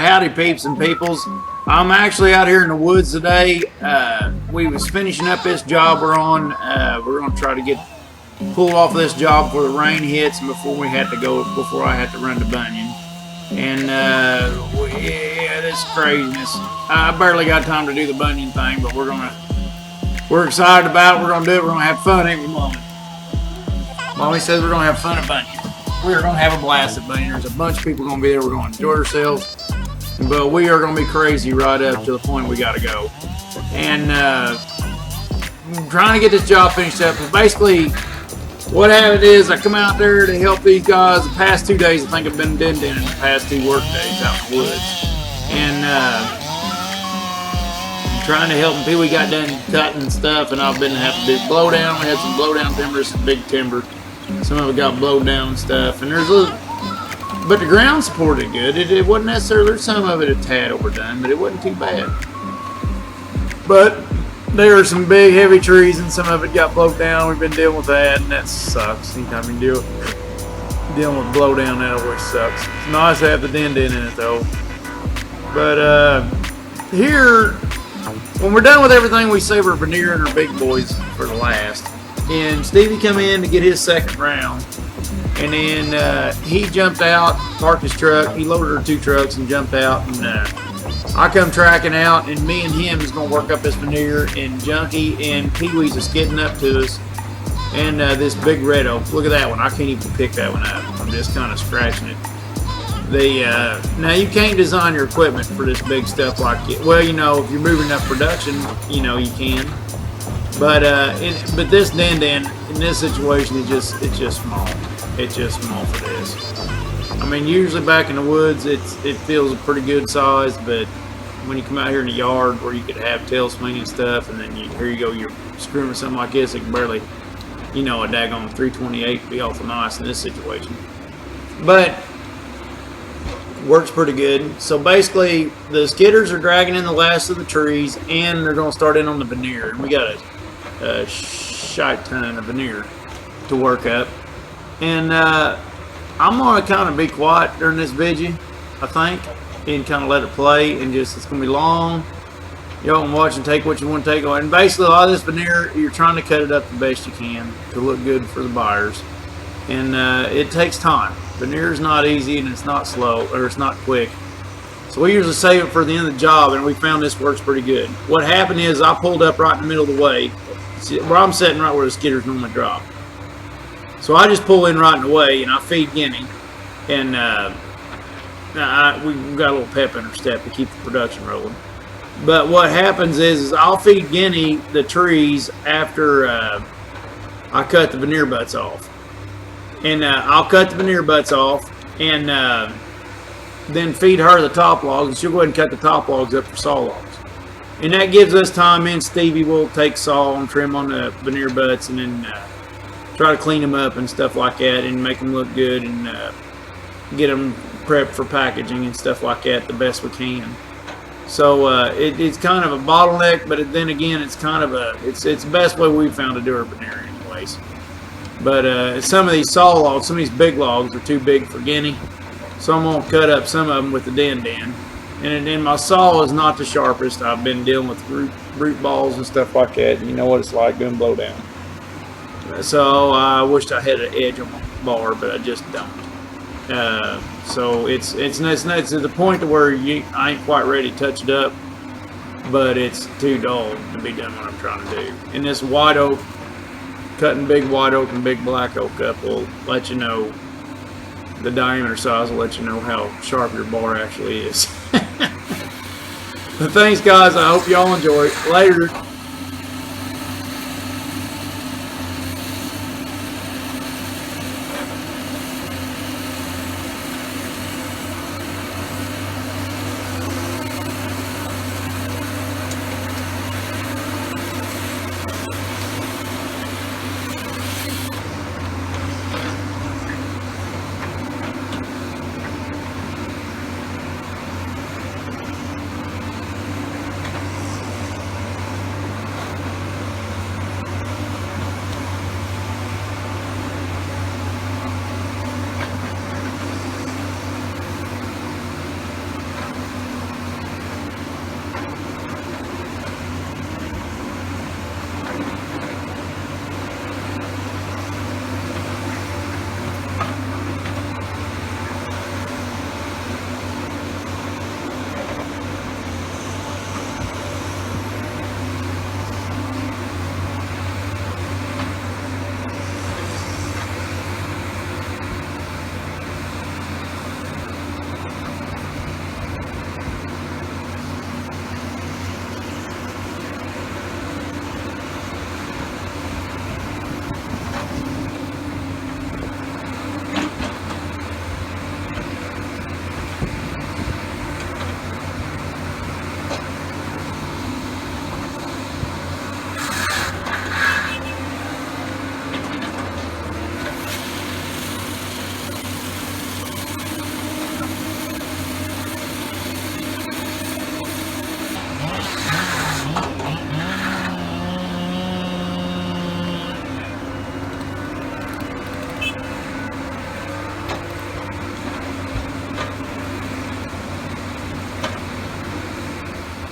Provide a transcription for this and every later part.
howdy peeps and peoples. I'm actually out here in the woods today. We was finishing up this job we're on. We're gonna try to pull off this job before the rain hits and before I had to run to Bunyan. And yeah, this craziness. I barely got time to do the Bunyan thing, but we're excited about it. We're gonna do it. We're gonna have fun, ain't we, Mommy? Mommy says we're gonna have fun at Bunyan. We're going to have a blast at Bunyan. There's a bunch of people going to be there. We're going to enjoy ourselves. But we are going to be crazy right up to the point we got to go. And I'm trying to get this job finished up. But basically, what happened is I come out there to help these guys. The past 2 days, I think I've been in the past 2 work days out in the woods. And I'm trying to help them. People got done cutting stuff, and I've been having to do blowdown. We had some blowdown timber, some big timber. Some of it got blowed down and stuff, and but the ground supported good. It wasn't necessarily, some of it a tad overdone, but it wasn't too bad. But there are some big, heavy trees, and some of it got blowed down. We've been dealing with that, and that sucks. Anytime you dealing with blowdown, that always sucks. It's nice to have the dent in it, though. But here, when we're done with everything, we save our veneer and our big boys for the last. And Stevie come in to get his second round, and then he jumped out, parked his truck. He loaded our 2 trucks and jumped out, and I come tracking out, and me and him is gonna work up this veneer, and Junkie and Pee Wee's is getting up to us, and this big red oak. Look at that one. I can't even pick that one up. I'm just kind of scratching it. Now you can't design your equipment for this big stuff like it. Well, you know, if you're moving up production, you know you can. But this din in this situation, it's just small. It's just small for this. I mean, usually back in the woods, it feels a pretty good size, but when you come out here in the yard where you could have tail swinging stuff, and then here you go, you're screwing with something like this, it can barely, you know, a daggone 328 would be awful nice in this situation. But works pretty good. So basically, the skidders are dragging in the last of the trees, and they're going to start in on the veneer. And we got a shite ton of veneer to work up. And I'm going to kind of be quiet during this video, I think, and kind of let it play, and just, it's going to be long. Y'all can watch and take what you want to take on. And basically, a lot of this veneer, you're trying to cut it up the best you can to look good for the buyers. And it takes time. Veneer is not easy, and it's not slow, or it's not quick. So we usually save it for the end of the job, and we found this works pretty good. What happened is I pulled up right in the middle of the way, where I'm sitting right where the skidders normally drop. So I just pull in right in the way, and I feed Guinea, and we got a little pep in our step to keep the production rolling. But what happens is I'll feed Guinea the trees after I cut the veneer butts off. And I'll cut the veneer butts off, and then feed her the top logs, and she'll go ahead and cut the top logs up for saw logs. And that gives us time, and Stevie will take saw and trim on the veneer butts, and then try to clean them up and stuff like that, and make them look good, and get them prepped for packaging and stuff like that the best we can. So it's kind of a bottleneck, but then again, it's kind of it's the best way we've found to do our veneer anyways. But some of these saw logs, some of these big logs are too big for Guinea, so I'm going to cut up some of them with the din. And then my saw is not the sharpest. I've been dealing with root balls and stuff like that, and you know what it's like doing blow down. So I wished I had an edge on my bar, but I just don't. So it's to the point to where I ain't quite ready to touch it up, but it's too dull to be done what I'm trying to do. And this white oak, cutting big white oak and big black oak up will let you know, the diameter size will let you know how sharp your bar actually is. But thanks guys, I hope y'all enjoy it. Later.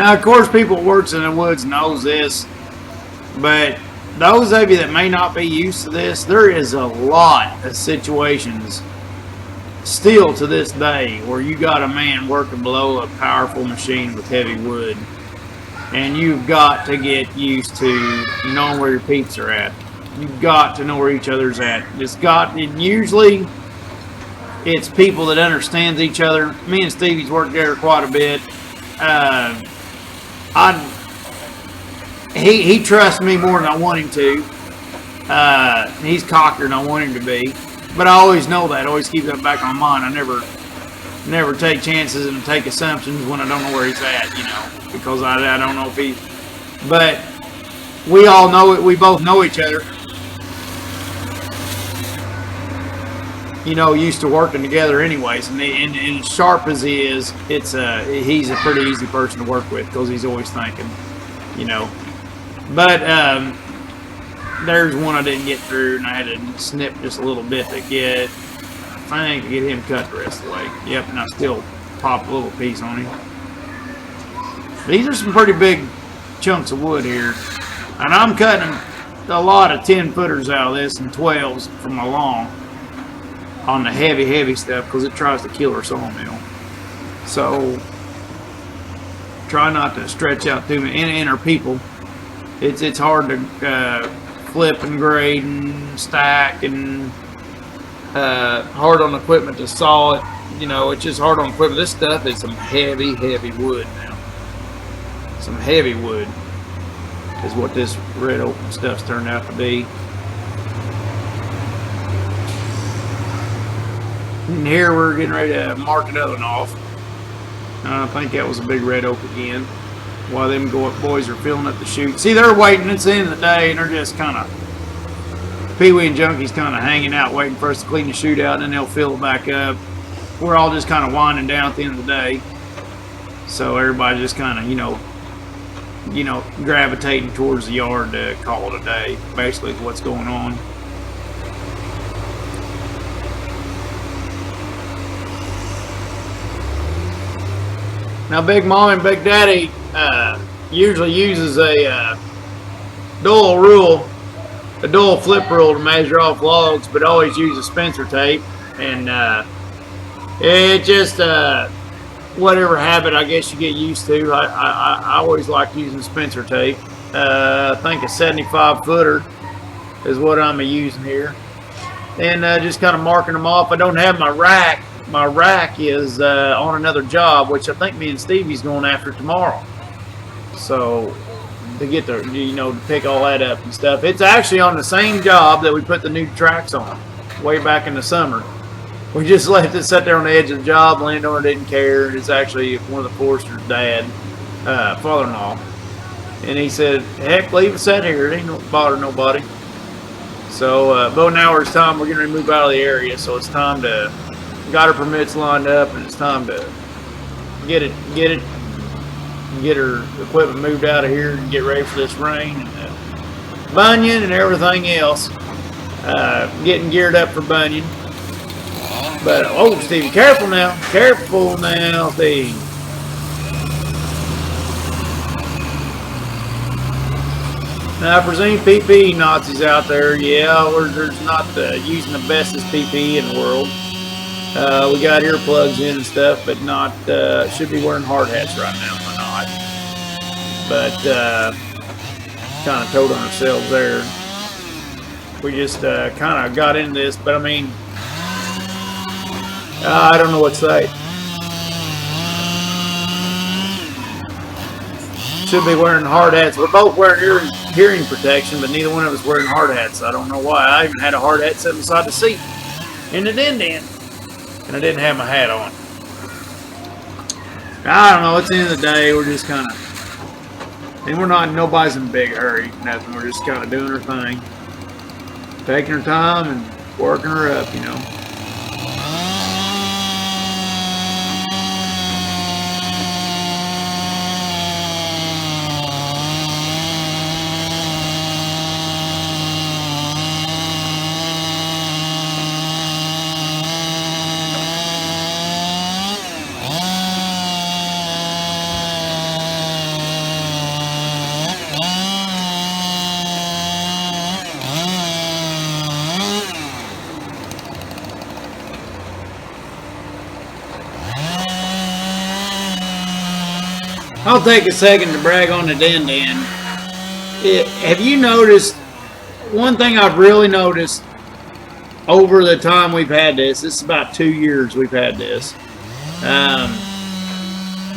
Now, of course, people who works in the woods knows this, but those of you that may not be used to this, there is a lot of situations still to this day where you got a man working below a powerful machine with heavy wood, and you've got to get used to knowing where your peeps are at. You've got to know where each other's at. Usually it's people that understands each other. Me and Stevie's worked together quite a bit. He trusts me more than I want him to. He's cockier than I want him to be. But I always know that. I always keep that back on my mind. I never take chances and take assumptions when I don't know where he's at, you know, because I don't know if he. But we all know it. We both know each other. You know, used to working together anyways, and as sharp as he is, he's a pretty easy person to work with because he's always thinking, you know. But there's one I didn't get through, and I had to snip just a little bit to get him cut the rest of the way. Yep, and I still pop a little piece on him. These are some pretty big chunks of wood here, and I'm cutting a lot of 10-footers out of this and 12s from my long on the heavy stuff because it tries to kill our sawmill. So try not to stretch out too many. And our people, it's hard to flip and grade and stack, and hard on equipment to saw it. You know, it's just hard on equipment. This stuff is some heavy wood now. Some heavy wood is what this red oak stuff's turned out to be. And here we're getting ready to mark another one off. I think that was a big red oak again. While them boys are filling up the chute. See, they're waiting. It's the end of the day, and they're just kind of, Pee-wee and Junkie's kind of hanging out, waiting for us to clean the chute out, and then they'll fill it back up. We're all just kind of winding down at the end of the day. So everybody's just kind of, you know, gravitating towards the yard to call it a day. Basically, is what's going on. Now, Big Mom and Big Daddy usually uses a dual flip rule to measure off logs, but always uses Spencer tape, and it just whatever habit I guess you get used to. I always like using Spencer tape. I think a 75-footer is what I'm using here, and just kind of marking them off. I don't have my rack. My rack is on another job, which I think me and Stevie's going after tomorrow. So to get the, to pick all that up and stuff. It's actually on the same job that we put the new tracks on way back in the summer. We just left it sit there on the edge of the job. Landowner didn't care. It's actually one of the Forrester's dad, father-in-law, and he said, "Heck, leave it set here. It ain't no bother nobody." So, but now it's time. We're getting ready to move out of the area, so it's time to. Got her permits lined up, and it's time to get her equipment moved out of here and get ready for this rain and bunion and everything else. Getting geared up for bunion. But oh, Stevie, careful now, Steve. Now, I presume PPE Nazis out there. Yeah, there's not using the bestest PPE in the world. We got earplugs in and stuff, but not should be wearing hard hats right now. We're not, but kind of told on ourselves there. We just kind of got into this, but I mean, I don't know what to say. Should be wearing hard hats. We're both wearing hearing protection, but neither one of us wearing hard hats. I don't know why. I even had a hard hat sitting beside the seat in the den. And I didn't have my hat on. I don't know. It's the end of the day. We're just kind of, and nobody's in a big hurry. Nothing. We're just kind of doing our thing, taking our time and working her up. I'll take a second to brag on the Dan. Have you noticed one thing I've really noticed over the time we've had this? This is about 2 years we've had this.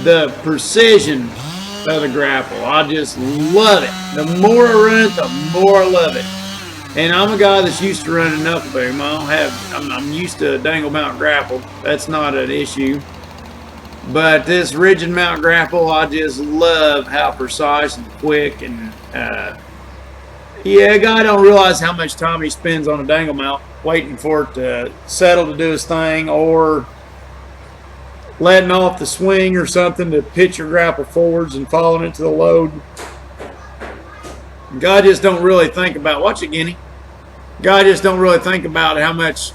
The precision of the grapple. I just love it. The more I run it, the more I love it. And I'm a guy that's used to running knuckle boom. I'm used to dangle mount grapple. That's not an issue. But this rigid mount grapple, I just love how precise and quick. And yeah, a guy don't realize how much time he spends on a dangle mount waiting for it to settle to do his thing, or letting off the swing or something to pitch your grapple forwards and following it to the load. Guy just don't really think about, watch it, Guinea. Guy just don't really think about how much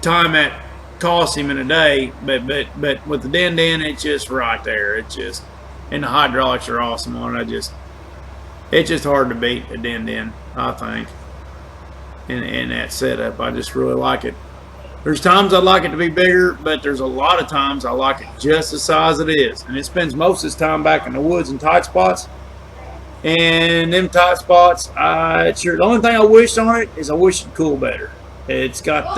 time that costs him in a day. But with the Dan, it's just right there. It's just, and the hydraulics are awesome on it. It's just hard to beat a Dan, I think. And that setup, I just really like it. There's times I'd like it to be bigger, but there's a lot of times I like it just the size it is. And it spends most of its time back in the woods and tight spots. And them tight spots, the only thing I wish on it is I wish it'd cool better. It's got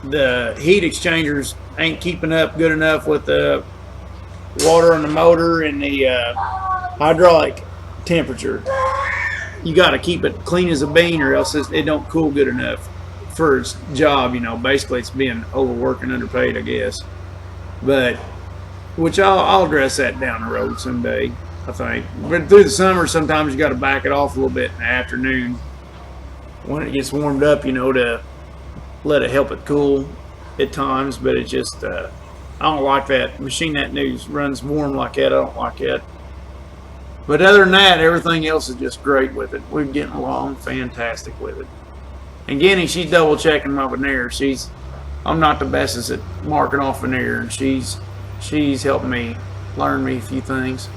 the heat exchangers ain't keeping up good enough with the water on the motor and the hydraulic temperature. You got to keep it clean as a bean, or else it don't cool good enough for its job. You know, basically it's being overworked and underpaid, I guess. But which I'll address that down the road someday, I think. But through the summer, sometimes you got to back it off a little bit in the afternoon when it gets warmed up, you know, to let it help it cool at times. But it just I don't like that machine that new runs warm like that. I don't like that. But other than that, everything else is just great with it. We're getting along fantastic with it. And Guinea, she's double checking my veneer. I'm not the bestest at marking off veneer, and she's helped me learn me a few things.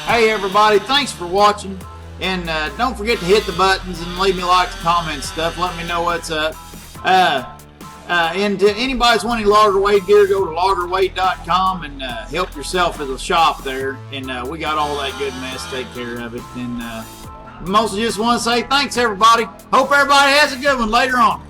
Hey everybody, thanks for watching, and don't forget to hit the buttons and leave me likes, comments, stuff. Let me know what's up. And to anybody's wanting logger weight gear, go to loggerweight.com and help yourself at the shop there. And we got all that good mess. Take care of it. And mostly just want to say thanks everybody. Hope everybody has a good one later on.